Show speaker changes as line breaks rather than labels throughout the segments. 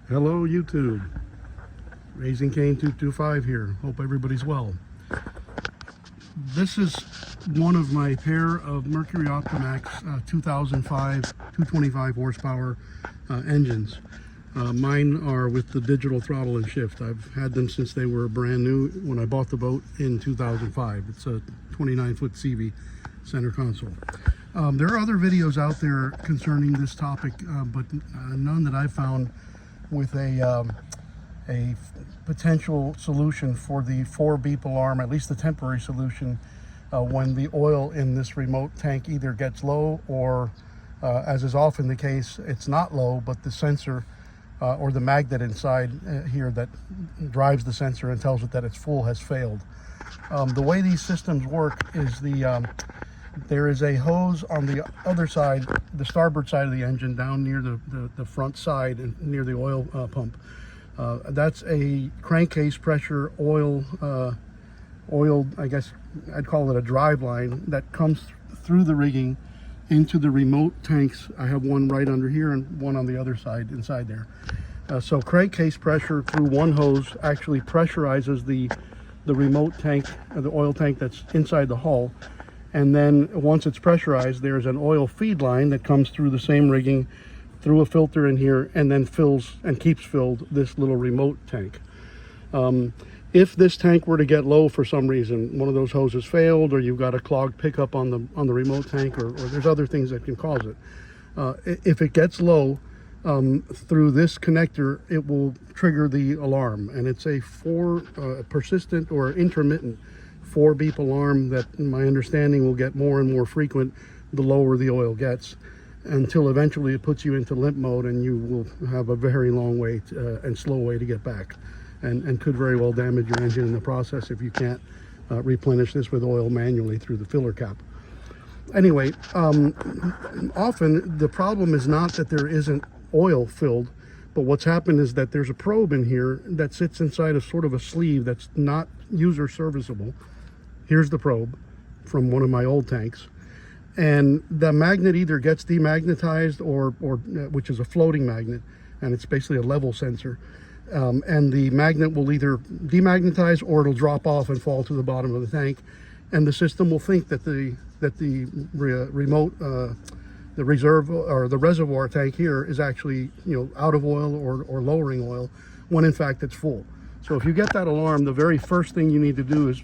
Hello YouTube, Raising Cane 225 here. Hope everybody's well. This is one of my pair of Mercury Optimax 2005 225 horsepower engines. Mine are with the digital throttle and shift. I've had them since they were brand new when I bought the boat in 2005. It's a 29-foot CV center console. There are other videos out there concerning this topic, but none that I've found with a potential solution for the 4-beep alarm, at least the temporary solution, when the oil in this remote tank either gets low or, as is often the case, it's not low, but the sensor or the magnet inside here that drives the sensor and tells it that it's full has failed. The way these systems work is there is a hose on the other side, the starboard side of the engine, down near the front side and near the oil pump. That's a crankcase pressure oil, I guess I'd call it a drive line that comes through the rigging into the remote tanks. I have one right under here and one on the other side inside there. So crankcase pressure through one hose actually pressurizes the remote tank, the oil tank that's inside the hull. And then once it's pressurized, there's an oil feed line that comes through the same rigging, through a filter in here, and then fills and keeps filled this little remote tank. If this tank were to get low for some reason, one of those hoses failed, or you've got a clogged pickup on the remote tank, or there's other things that can cause it. If it gets low through this connector, it will trigger the alarm, and it's a persistent or intermittent 4-beep alarm that, in my understanding, will get more and more frequent the lower the oil gets, until eventually it puts you into limp mode and you will have a very long way and slow way to get back, and could very well damage your engine in the process if you can't replenish this with oil manually through the filler cap. Anyway, often the problem is not that there isn't oil filled, but what's happened is that there's a probe in here that sits inside of sort of a sleeve that's not user serviceable. Here's the probe from one of my old tanks, and the magnet either gets demagnetized or which is a floating magnet, and it's basically a level sensor, and the magnet will either demagnetize or it'll drop off and fall to the bottom of the tank, and the system will think that the remote the reserve or the reservoir tank here is actually, out of oil or lowering oil, when in fact it's full. So if you get that alarm, the very first thing you need to do is,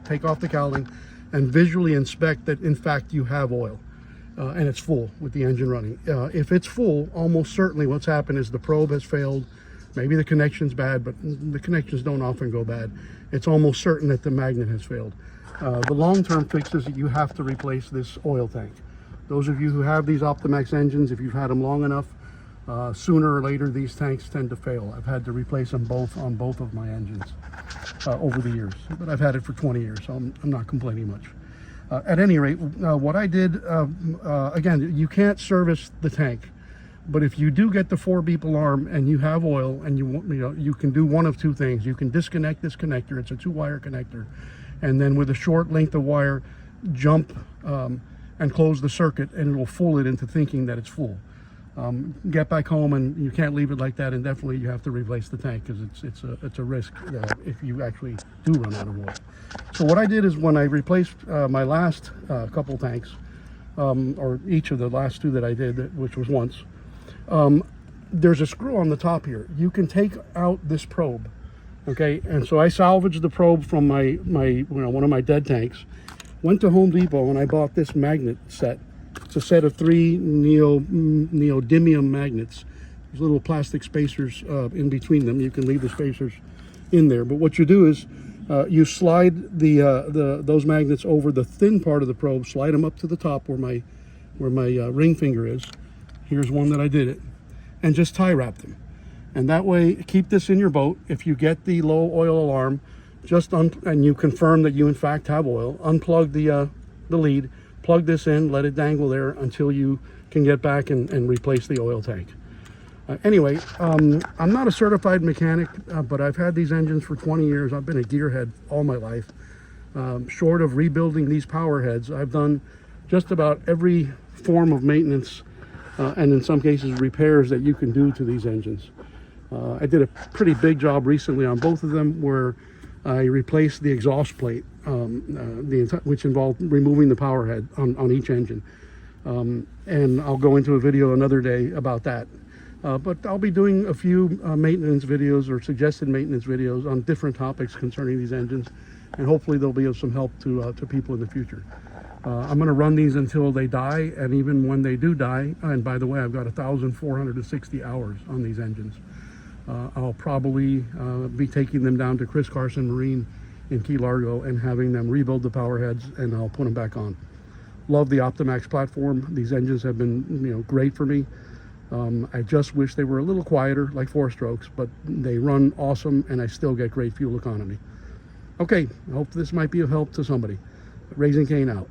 take off the cowling and visually inspect that in fact you have oil and it's full with the engine running. If it's full, almost certainly what's happened is the probe has failed. Maybe the connection's bad, but the connections don't often go bad. It's almost certain that the magnet has failed. The long-term fix is that you have to replace this oil tank. Those of you who have these Optimax engines, if you've had them long enough, sooner or later these tanks tend to fail. I've had to replace them on both of my engines over the years, but I've had it for 20 years, so I'm not complaining much. At any rate, what I did, again, you can't service the tank, but if you do get the 4-beep alarm and you have oil, and you can do one of two things. You can disconnect this connector. It's a 2-wire connector, and then with a short length of wire, jump and close the circuit, and it will fool it into thinking that it's full. Get back home, and you can't leave it like that indefinitely. You have to replace the tank, because it's a risk if you actually do run out of oil. So what I did is, when I replaced my last couple tanks, or each of the last two that I did, which was once, there's a screw on the top here. You can take out this probe, okay? And so I salvaged the probe from one of my dead tanks, went to Home Depot, and I bought this magnet set. It's a set of 3 neodymium magnets. There's little plastic spacers in between them. You can leave the spacers in there. But what you do is you slide those magnets over the thin part of the probe, slide them up to the top where my ring finger is. Here's one that I did it, and just tie wrap them. And that way, keep this in your boat. If you get the low oil alarm, and you confirm that you in fact have oil, unplug the lead, plug this in, let it dangle there until you can get back and replace the oil tank. Anyway, I'm not a certified mechanic, but I've had these engines for 20 years. I've been a gearhead all my life. Short of rebuilding these power heads, I've done just about every form of maintenance and in some cases repairs that you can do to these engines. I did a pretty big job recently on both of them where I replaced the exhaust plate, which involved removing the power head on each engine. And I'll go into a video another day about that. But I'll be doing a few maintenance videos or suggested maintenance videos on different topics concerning these engines, and hopefully they'll be of some help to people in the future. I'm going to run these until they die, and even when they do die, and by the way, I've got 1,460 hours on these engines. I'll probably be taking them down to Chris Carson Marine in Key Largo and having them rebuild the power heads, and I'll put them back on. Love the Optimax platform. These engines have been, great for me. I just wish they were a little quieter, like 4-strokes, but they run awesome, and I still get great fuel economy. Okay, I hope this might be of help to somebody. Raising Cane out.